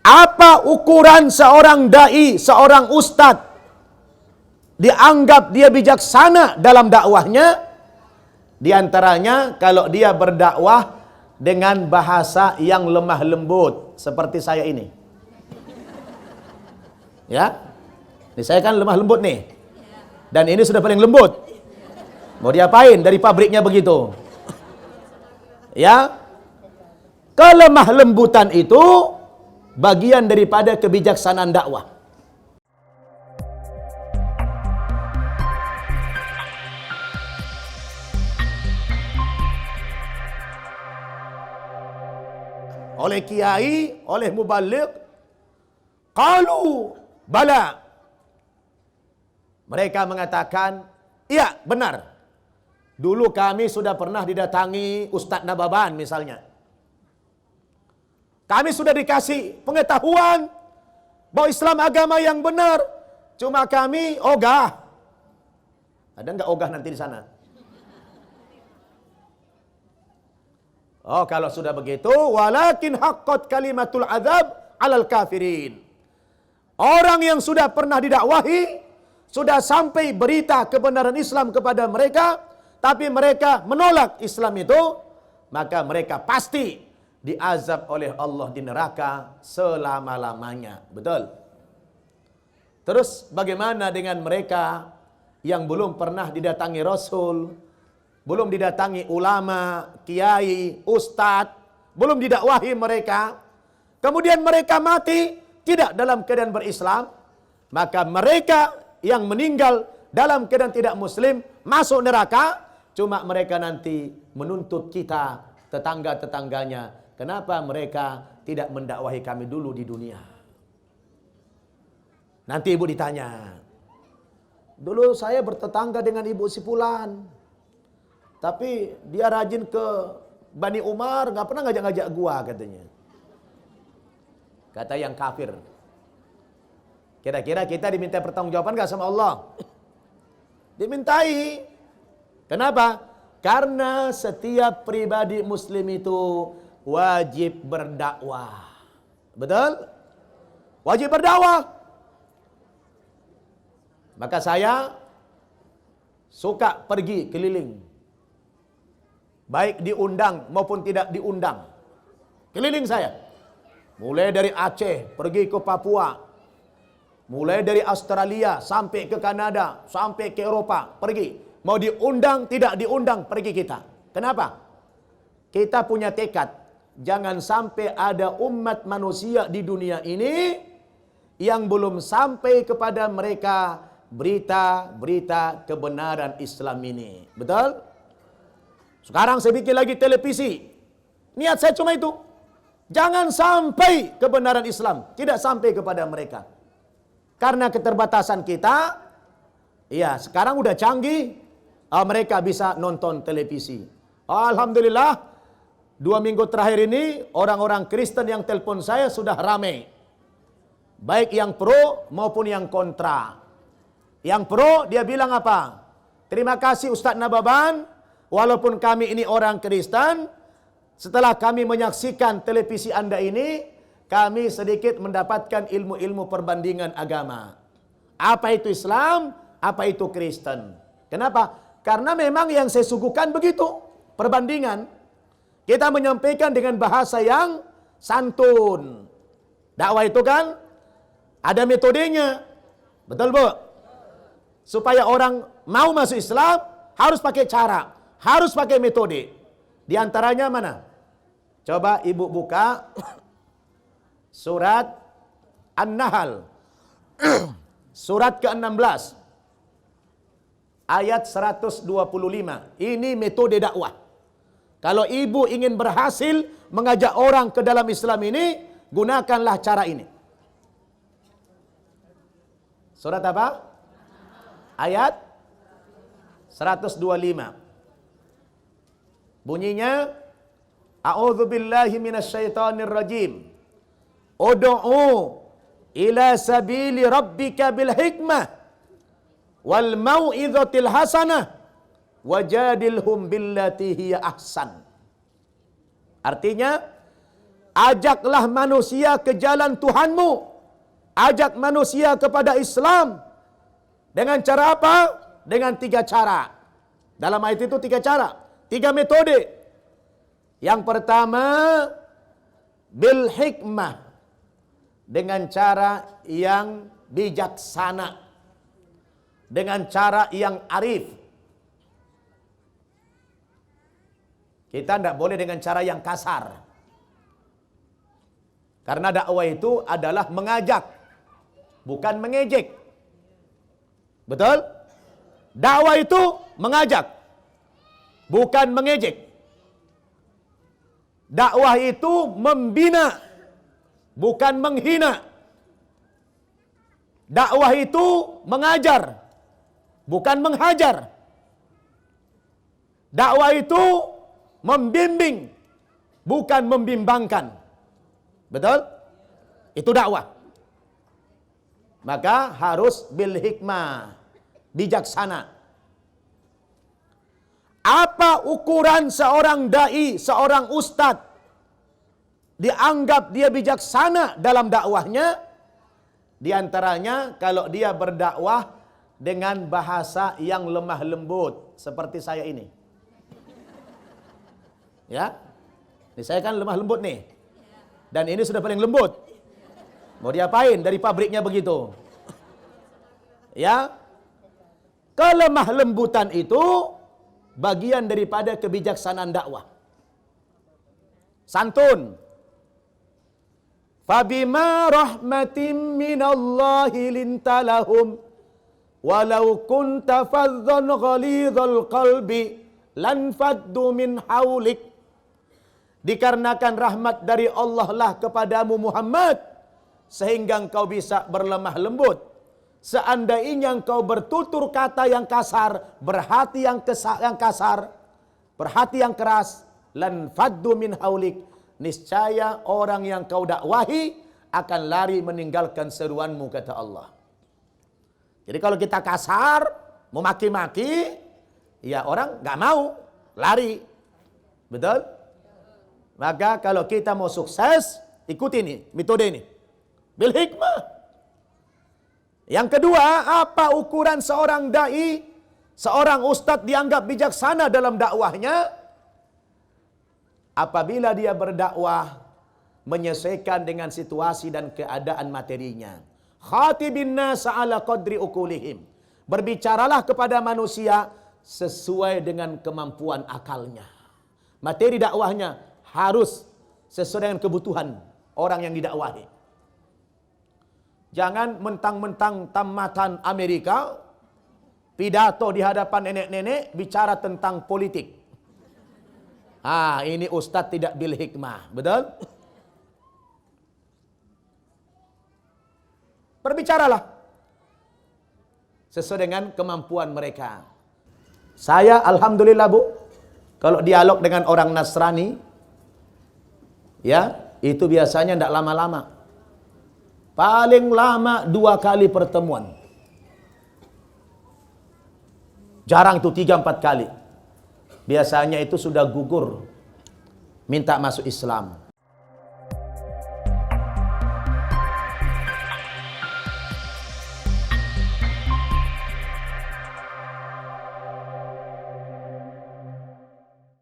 Apa ukuran seorang dai, seorang ustadz dianggap dia bijaksana dalam dakwahnya? Di antaranya kalau dia berdakwah dengan bahasa yang lemah lembut seperti saya ini. Ya. Ini saya kan lemah lembut nih. Dan ini sudah paling lembut. Mau diapain dari pabriknya begitu? Ya. Kelemah lembutan itu bagian daripada kebijaksanaan dakwah. Oleh kiai, oleh mubaligh, qalu bala. Mereka mengatakan, iya benar. Dulu kami sudah pernah didatangi Ustadz Nababan misalnya. Kami sudah dikasih pengetahuan bahwa Islam agama yang benar. Cuma kami ogah. Ada nggak ogah nanti di sana? Oh, kalau sudah begitu, walakin haqqat kalimatul azab alal kafirin. Orang yang sudah pernah didakwahi, sudah sampai berita kebenaran Islam kepada mereka, tapi mereka menolak Islam itu, maka mereka pasti diazab oleh Allah di neraka selama-lamanya. Betul? Terus bagaimana dengan mereka yang belum pernah didatangi Rasul, belum didatangi ulama, kiai, ustadz, belum didakwahi mereka, kemudian mereka mati tidak dalam keadaan berislam, maka mereka yang meninggal dalam keadaan tidak muslim masuk neraka. Cuma mereka nanti menuntut kita, tetangga-tetangganya, kenapa mereka tidak mendakwahi kami dulu di dunia? Nanti ibu ditanya, dulu saya bertetangga dengan ibu si Fulan, tapi dia rajin ke Bani Umar, nggak pernah ngajak-ngajak gua katanya. Kata yang kafir. Kira-kira kita diminta pertanggungjawaban nggak sama Allah? Dimintai. Kenapa? Karena setiap pribadi muslim itu wajib berdakwah. Betul? Wajib berdakwah. Maka saya suka pergi keliling. Baik diundang maupun tidak diundang. Keliling saya. Mulai dari Aceh, pergi ke Papua. Mulai dari Australia, sampai ke Kanada, sampai ke Eropa, pergi. Mau diundang, tidak diundang, pergi kita. Kenapa? Kita punya tekad. Jangan sampai ada umat manusia di dunia ini yang belum sampai kepada mereka berita-berita kebenaran Islam ini. Betul? Sekarang saya bikin lagi televisi. Niat saya cuma itu. Jangan sampai kebenaran Islam tidak sampai kepada mereka. Karena keterbatasan kita, ya sekarang udah canggih, mereka bisa nonton televisi. Alhamdulillah, 2 minggu terakhir ini orang-orang Kristen yang telepon saya sudah ramai. Baik yang pro maupun yang kontra. Yang pro dia bilang apa? Terima kasih Ustadz Nababan. Walaupun kami ini orang Kristen, setelah kami menyaksikan televisi Anda ini, kami sedikit mendapatkan ilmu-ilmu perbandingan agama. Apa itu Islam? Apa itu Kristen? Kenapa? Karena memang yang saya suguhkan begitu. Perbandingan. Kita menyampaikan dengan bahasa yang santun. Dakwah itu kan ada metodenya. Betul, Bu? Supaya orang mau masuk Islam, harus pakai cara. Harus pakai metode. Di antaranya mana? Coba ibu buka surat An-Nahl. Surat ke-16. Ayat 125. Ini metode dakwah. Kalau ibu ingin berhasil mengajak orang ke dalam Islam ini, gunakanlah cara ini. Surat apa? Ayat 125. Bunyinya, A'udzubillahi minasyaitonir rajim. Ud'u ila sabili rabbika bil hikmah wal mau'izatil hasanah wajadilhum billati hiya ahsan. Artinya, ajaklah manusia ke jalan Tuhanmu. Ajak manusia kepada Islam. Dengan cara apa? Dengan 3 cara. Dalam ayat itu 3 cara. 3 metode. Yang pertama, bil hikmah. Dengan cara yang bijaksana. Dengan cara yang arif. Kita tidak boleh dengan cara yang kasar. Karena dakwah itu adalah mengajak, bukan mengejek. Betul? Dakwah itu mengajak, bukan mengejek. Dakwah itu membina, bukan menghina. Dakwah itu mengajar, bukan menghajar. Dakwah itu membimbing, bukan membimbangkan. Betul? Itu dakwah. Maka harus bil hikmah, bijaksana. Apa ukuran seorang dai, seorang ustad dianggap dia bijaksana dalam dakwahnya? Di antaranya kalau dia berdakwah dengan bahasa yang lemah lembut seperti saya ini. Ya. Ini saya kan lemah lembut nih. Dan ini sudah paling lembut. Mau diapain dari pabriknya begitu? Ya. Kelemah lembutan itu bagian daripada kebijaksanaan dakwah. Santun. Fabima rahmatin minallahi lintalahum walau kunta faddan ghalidhal qalbi lanfaddu min haulik. Dikarenakan rahmat dari Allah lah kepadamu Muhammad, sehingga engkau bisa berlemah lembut. Seandainya engkau bertutur kata yang kasar, berhati yang kasar, berhati yang keras, lanfaddu min haulik, niscaya orang yang kau dakwahi akan lari meninggalkan seruanmu, kata Allah. Jadi kalau kita kasar, memaki-maki, ya orang nggak mau, lari. Betul? Maka kalau kita mau sukses, ikuti ini, metode ini. Bil hikmah. Yang kedua, apa ukuran seorang dai, seorang ustadz dianggap bijaksana dalam dakwahnya? Apabila dia berdakwah menyesuaikan dengan situasi dan keadaan materinya. Khatibin nasa ala qadri ukulihim. Berbicaralah kepada manusia sesuai dengan kemampuan akalnya. Materi dakwahnya harus sesuai dengan kebutuhan orang yang didakwahi. Jangan mentang-mentang tamatan Amerika, pidato di hadapan nenek-nenek bicara tentang politik. Ini ustadz tidak bil hikmah, betul? Berbicaralah sesuai dengan kemampuan mereka. Saya alhamdulillah Bu, kalau dialog dengan orang Nasrani, ya itu biasanya tidak lama-lama. Paling lama 2 kali pertemuan. Jarang tuh 3-4 kali. Biasanya itu sudah gugur minta masuk Islam.